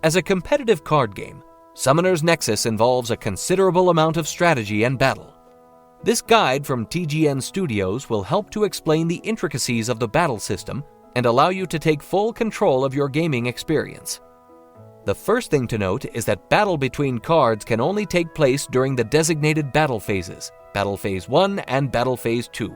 As a competitive card game, Summoner's Nexus involves a considerable amount of strategy and battle. This guide from TGN Studios will help to explain the intricacies of the battle system and allow you to take full control of your gaming experience. The first thing to note is that battle between cards can only take place during the designated battle phases, Battle Phase 1 and Battle Phase 2.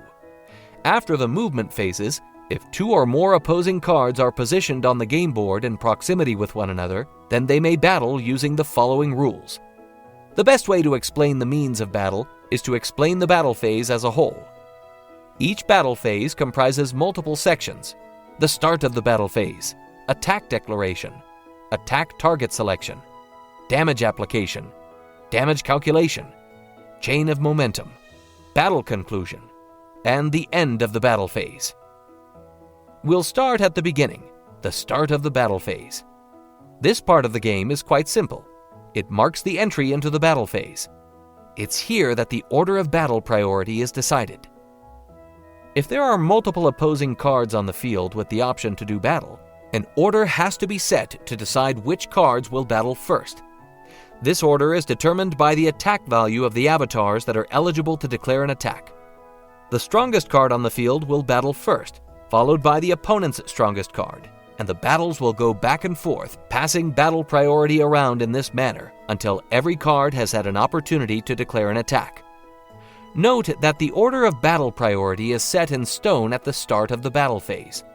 After the movement phases, if two or more opposing cards are positioned on the game board in proximity with one another, then they may battle using the following rules. The best way to explain the means of battle is to explain the battle phase as a whole. Each battle phase comprises multiple sections: the start of the battle phase, attack declaration, attack target selection, damage application, damage calculation, chain of momentum, battle conclusion, and the end of the battle phase. We'll start at the beginning, the start of the battle phase. This part of the game is quite simple. It marks the entry into the battle phase. It's here that the order of battle priority is decided. If there are multiple opposing cards on the field with the option to do battle, an order has to be set to decide which cards will battle first. This order is determined by the attack value of the avatars that are eligible to declare an attack. The strongest card on the field will battle first, followed by the opponent's strongest card, and the battles will go back and forth, passing battle priority around in this manner until every card has had an opportunity to declare an attack. Note that the order of battle priority is set in stone at the start of the battle phase.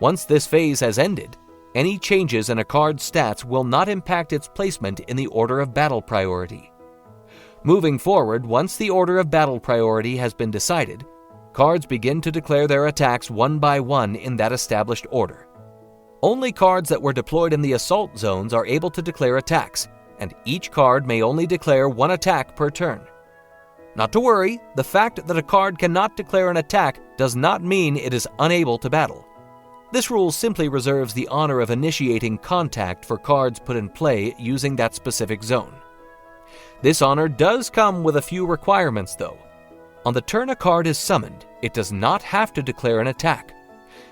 Once this phase has ended, any changes in a card's stats will not impact its placement in the order of battle priority. Moving forward, once the order of battle priority has been decided, cards begin to declare their attacks one by one in that established order. Only cards that were deployed in the assault zones are able to declare attacks, and each card may only declare one attack per turn. Not to worry, the fact that a card cannot declare an attack does not mean it is unable to battle. This rule simply reserves the honor of initiating contact for cards put in play using that specific zone. This honor does come with a few requirements though. On the turn a card is summoned, it does not have to declare an attack.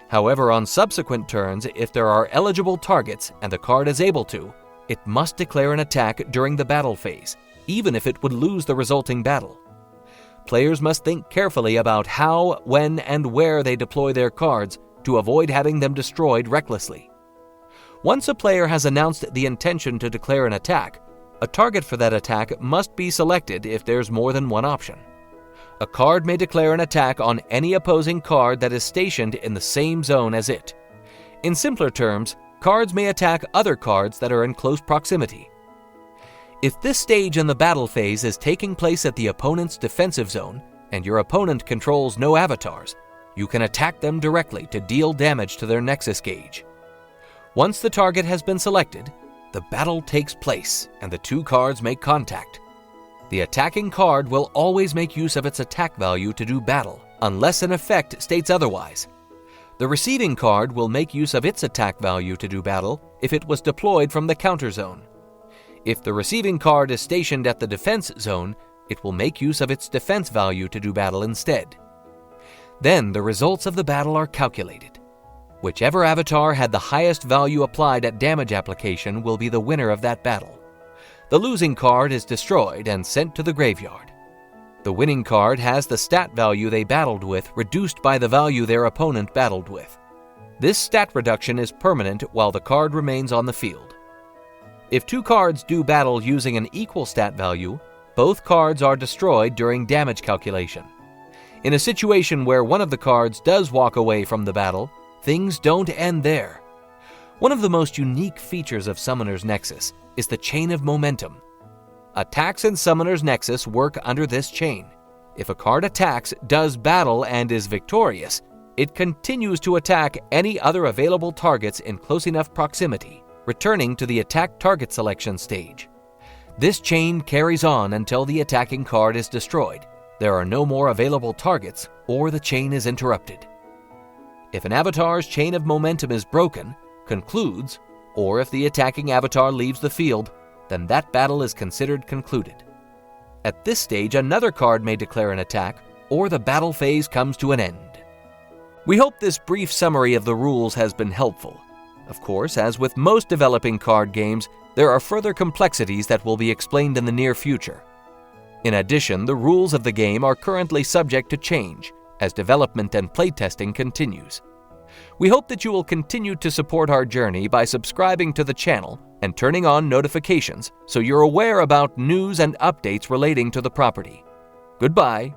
However, on subsequent turns, if there are eligible targets and the card is able to, it must declare an attack during the battle phase, even if it would lose the resulting battle. Players must think carefully about how, when, and where they deploy their cards to avoid having them destroyed recklessly. Once a player has announced the intention to declare an attack, a target for that attack must be selected if there's more than one option. A card may declare an attack on any opposing card that is stationed in the same zone as it. In simpler terms, cards may attack other cards that are in close proximity. If this stage in the battle phase is taking place at the opponent's defensive zone, and your opponent controls no avatars, you can attack them directly to deal damage to their Nexus gauge. Once the target has been selected, the battle takes place and the two cards make contact. The attacking card will always make use of its attack value to do battle, unless an effect states otherwise. The receiving card will make use of its attack value to do battle if it was deployed from the counter zone. If the receiving card is stationed at the defense zone, it will make use of its defense value to do battle instead. Then the results of the battle are calculated. Whichever avatar had the highest value applied at damage application will be the winner of that battle. The losing card is destroyed and sent to the graveyard. The winning card has the stat value they battled with reduced by the value their opponent battled with. This stat reduction is permanent while the card remains on the field. If two cards do battle using an equal stat value, both cards are destroyed during damage calculation. In a situation where one of the cards does walk away from the battle, things don't end there. One of the most unique features of Summoner's Nexus is the chain of momentum. Attacks in Summoner's Nexus work under this chain. If a card attacks, does battle, and is victorious, it continues to attack any other available targets in close enough proximity, returning to the attack target selection stage. This chain carries on until the attacking card is destroyed, there are no more available targets, or the chain is interrupted. If an avatar's chain of momentum is broken, concludes, or if the attacking avatar leaves the field, then that battle is considered concluded. At this stage, another card may declare an attack, or the battle phase comes to an end. We hope this brief summary of the rules has been helpful. Of course, as with most developing card games, There are further complexities that will be explained in the near future. In addition, the rules of the game are currently subject to change as development and playtesting continues. We hope that you will continue to support our journey by subscribing to the channel and turning on notifications so you're aware about news and updates relating to the property. Goodbye.